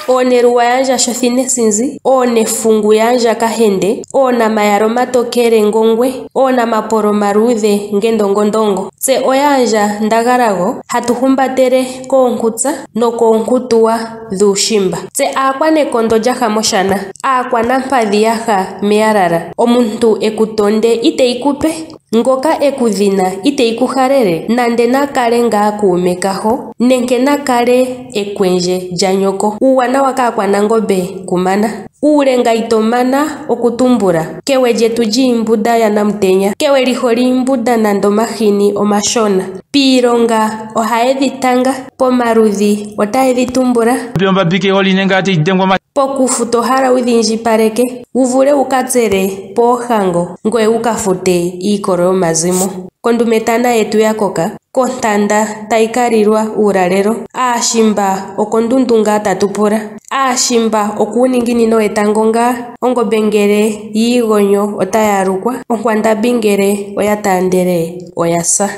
Ooneruwa yandja shothine sinzi, oonefungu yandja kahende, oonamayaro matokele ngongwe, oonamapolo maluudhe ngendongondongo. Tse oyandja ndagalago hatu humbatele koonkutsa nokoonkutuwa dhuushimba. Tse aakwanekondo lyaha moshana, aakwanampadhi yaha meyalala. Omuntu ekutonde ite ikupe, ngoka ekudhina ite ikuhalele, nande nakale ngaa kuume kaho, nenke nakale ekwenje lyanyoko. Uuwanawa kaakwanangombe kumana. Uulenga itomana okutumbula. Kewe lyetu lyiimbuda yanamutenya. Kewe liholi iimbuda nando mahini omashona. Piilonga ohayedhi tanga, pomaludhi otayedhi tumbula. Pokufu tohala udhinjipaleke, uvule ukatsele poohango, ngoye ukafute iikolo yomazimo. Kondumetana yetu yakoka, kontanda taikalilwa uulalelo. Aashimba okondundu ngaa tatupula. Aashimba okuuninginino wetango ngaa. Ongombe ngele yiigonyo otayalukwa. Onkwandambi ngele oya taandele oyasa.